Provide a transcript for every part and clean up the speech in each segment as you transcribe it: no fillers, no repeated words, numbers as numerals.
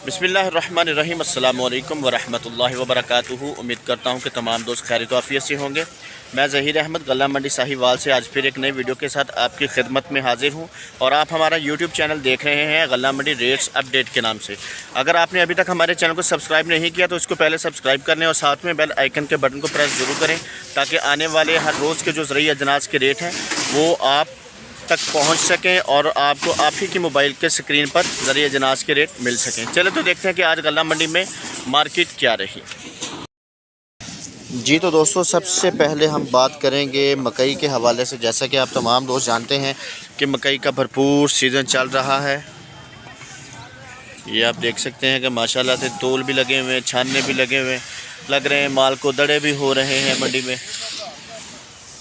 बिस्मिल्लाहिर्रहमानिर्रहीम अस्सलामुअलैकुम वरहमतुल्लाहि वबरकातुहू। उम्मीद करता हूँ कि तमाम दोस्त खैरियत आफियत से होंगे। मैं ज़हीर अहमद गल्ला मंडी साहिवाल से आज फिर एक नई वीडियो के साथ आपकी खिदमत में हाजिर हूँ और आप हमारा यूट्यूब चैनल देख रहे हैं गल्ला मंडी रेट्स अपडेट के नाम से। अगर आपने अभी तक हमारे चैनल को सब्सक्राइब नहीं किया तो इसको पहले सब्सक्राइब कर लें और साथ में बेल आइकन के बटन को प्रेस ज़रूर करें ताकि आने वाले हर रोज़ के जो ज़रिए अजनास के रेट हैं वो आप तक पहुंच सकें और आपको आप ही की मोबाइल के स्क्रीन पर ज़रिए अजनास के रेट मिल सकें। चले तो देखते हैं कि आज गल्ला मंडी में मार्केट क्या रही। जी तो दोस्तों, सबसे पहले हम बात करेंगे मकई के हवाले से। जैसा कि आप तमाम दोस्त जानते हैं कि मकई का भरपूर सीज़न चल रहा है। ये आप देख सकते हैं कि माशाल्लाह से तोल भी लगे हुए हैं, छानने भी लगे हुए लग रहे हैं, माल को दड़े भी हो रहे हैं मंडी में।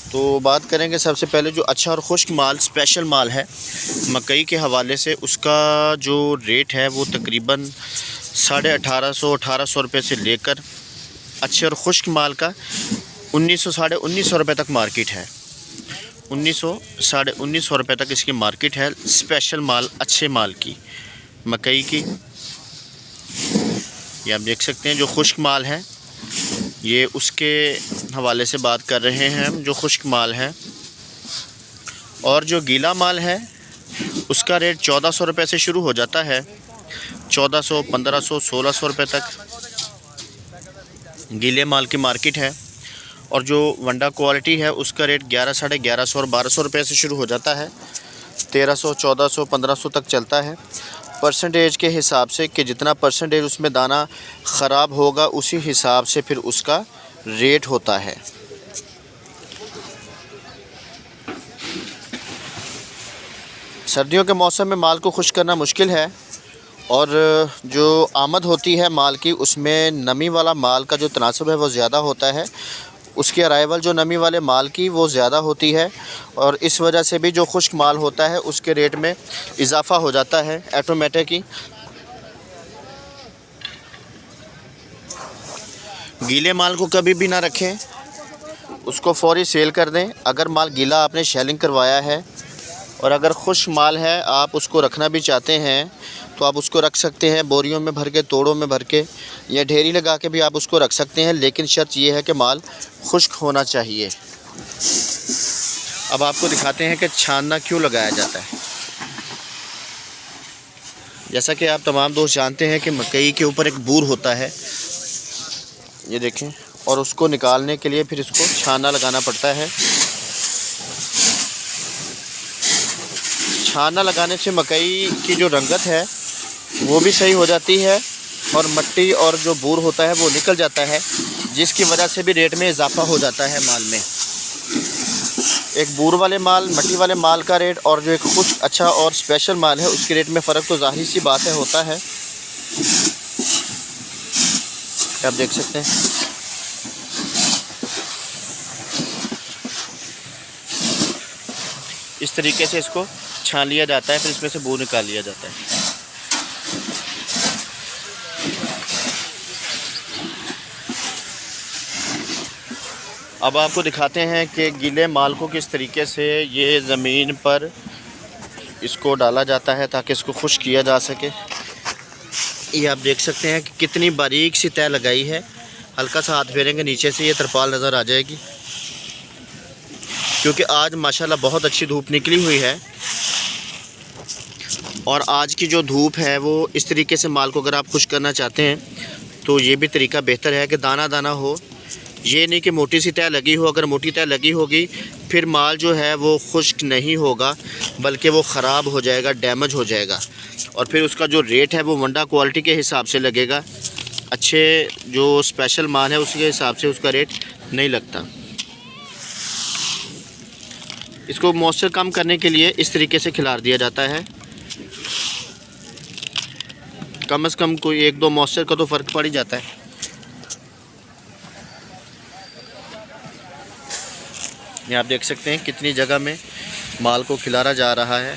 तो बात करेंगे सबसे पहले जो अच्छा और खुश्क माल, स्पेशल माल है मकई के हवाले से, उसका जो रेट है वो तकरीबन 1850 रुपये से लेकर अच्छे और खुश्क माल का 1900 रुपये तक मार्केट है। 1900 रुपये तक इसकी मार्केट है स्पेशल माल, अच्छे माल की मकई की। ये आप देख सकते हैं जो खुश्क माल है, ये उसके हवाले से बात कर रहे हैं हम, जो खुश्क माल है। और जो गीला माल है उसका रेट 1400 रुपये से शुरू हो जाता है, 1400, 1500, 1600 रुपये तक गीले माल की मार्केट है। और जो वंडा क्वालिटी है उसका रेट 1100, 1150 और 1200 रुपये से शुरू हो जाता है, 1300, 1400, 1500 तक चलता है। परसेंटेज के हिसाब से कि जितना परसेंटेज उसमें दाना ख़राब होगा उसी हिसाब से फिर उसका रेट होता है। सर्दियों के मौसम में माल को खुश्क करना मुश्किल है और जो आमद होती है माल की उसमें नमी वाला माल का जो तनासब है वो ज़्यादा होता है, उसकी अराइवल जो नमी वाले माल की वो ज़्यादा होती है और इस वजह से भी जो खुश्क माल होता है उसके रेट में इजाफ़ा हो जाता है ऑटोमेटिक ही। गीले माल को कभी भी ना रखें, उसको फ़ौरी सेल कर दें। अगर माल गीला आपने शेलिंग करवाया है और अगर खुश्क माल है आप उसको रखना भी चाहते हैं तो आप उसको रख सकते हैं, बोरियों में भर के, तोड़ों में भर के या ढेरी लगा के भी आप उसको रख सकते हैं, लेकिन शर्त ये है कि माल खुश्क होना चाहिए। अब आपको दिखाते हैं कि छानना क्यों लगाया जाता है। जैसा कि आप तमाम दोस्त जानते हैं कि मकई के ऊपर एक बूर होता है, ये देखें, और उसको निकालने के लिए फिर इसको छानना लगाना पड़ता है। छानना लगाने से मकई की जो रंगत है वो भी सही हो जाती है और मट्टी और जो बूर होता है वो निकल जाता है, जिसकी वजह से भी रेट में इजाफ़ा हो जाता है माल में। एक बूर वाले माल, मट्टी वाले माल का रेट और जो एक खुश्क अच्छा और स्पेशल माल है उसके रेट में फ़र्क तो ज़ाहिर सी बात है होता है। आप देख सकते हैं इस तरीके से इसको छान लिया जाता है, फिर इसमें से बूर निकाल लिया जाता है। अब आपको दिखाते हैं कि गीले माल को किस तरीके से ये ज़मीन पर इसको डाला जाता है ताकि इसको खुश्क किया जा सके। ये आप देख सकते हैं कि कितनी बारीक सी तह लगाई है। हल्का सा हाथ फेरेंगे नीचे से ये तरपाल नज़र आ जाएगी, क्योंकि आज माशाल्लाह बहुत अच्छी धूप निकली हुई है और आज की जो धूप है वो इस तरीके से माल को अगर आप खुश्क करना चाहते हैं तो ये भी तरीका बेहतर है कि दाना दाना हो, ये नहीं कि मोटी सी तह लगी हो। अगर मोटी तह लगी होगी फिर माल जो है वो खुश्क नहीं होगा बल्कि वो ख़राब हो जाएगा, डैमेज हो जाएगा और फिर उसका जो रेट है वो वंडा क्वालिटी के हिसाब से लगेगा। अच्छे जो स्पेशल माल है उसके हिसाब से उसका रेट नहीं लगता। इसको मॉइस्चर कम करने के लिए इस तरीके से खिलार दिया जाता है। कम से कम कोई 1-2 मॉइस्चर का तो फ़र्क पड़ ही जाता है। ये आप देख सकते हैं कितनी जगह में माल को खिलारा जा रहा है।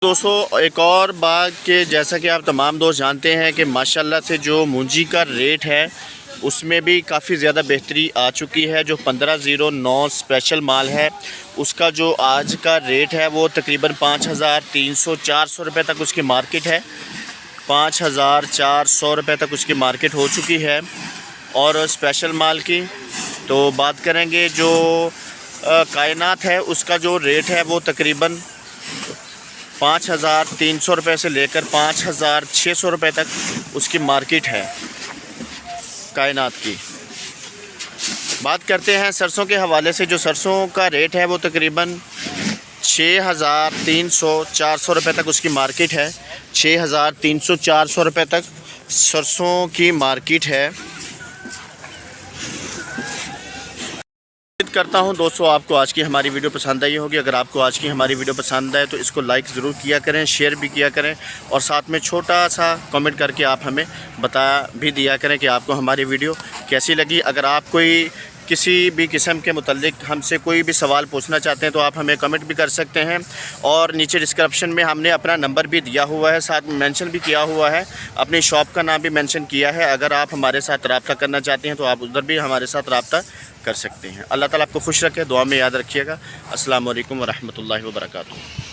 दोस्तों एक और बात कि जैसा कि आप तमाम दोस्त जानते हैं कि माशाल्लाह से जो मूंजी का रेट है उसमें भी काफ़ी ज़्यादा बेहतरी आ चुकी है। जो 1509 स्पेशल माल है उसका जो आज का रेट है वो तकरीबन 5300-400 रुपये तक उसकी मार्केट है। 5400 रुपये तक उसकी मार्केट हो चुकी है। और स्पेशल माल की तो बात करेंगे, जो कायनात है उसका जो रेट है वो तकरीबन 5300 रुपये से लेकर 5600 रुपये तक उसकी मार्केट है कायनात की। बात करते हैं सरसों के हवाले से। जो सरसों का रेट है वो तकरीबन 6300-400 रुपये तक उसकी मार्केट है। 6300-400 रुपये तक सरसों की मार्केट है। उम्मीद करता हूं दोस्तों आपको आज की हमारी वीडियो पसंद आई होगी। अगर आपको आज की हमारी वीडियो पसंद आए तो इसको लाइक ज़रूर किया करें, शेयर भी किया करें और साथ में छोटा सा कमेंट करके आप हमें बता भी दिया करें कि आपको हमारी वीडियो कैसी लगी। अगर आप कोई किसी भी किस्म के मुतल्लिक हमसे कोई भी सवाल पूछना चाहते हैं तो आप हमें कमेंट भी कर सकते हैं। और नीचे डिस्क्रिप्शन में हमने अपना नंबर भी दिया हुआ है, साथ में मेंशन भी किया हुआ है, अपनी शॉप का नाम भी मेंशन किया है। अगर आप हमारे साथ रब्ता करना चाहते हैं तो आप उधर भी हमारे साथ रब्ता कर सकते हैं। अल्लाह ताला आपको खुश रखे, दुआ में याद रखिएगा। अस्सलाम वालेकुम व रहमतुल्लाहि व बरकातुहू।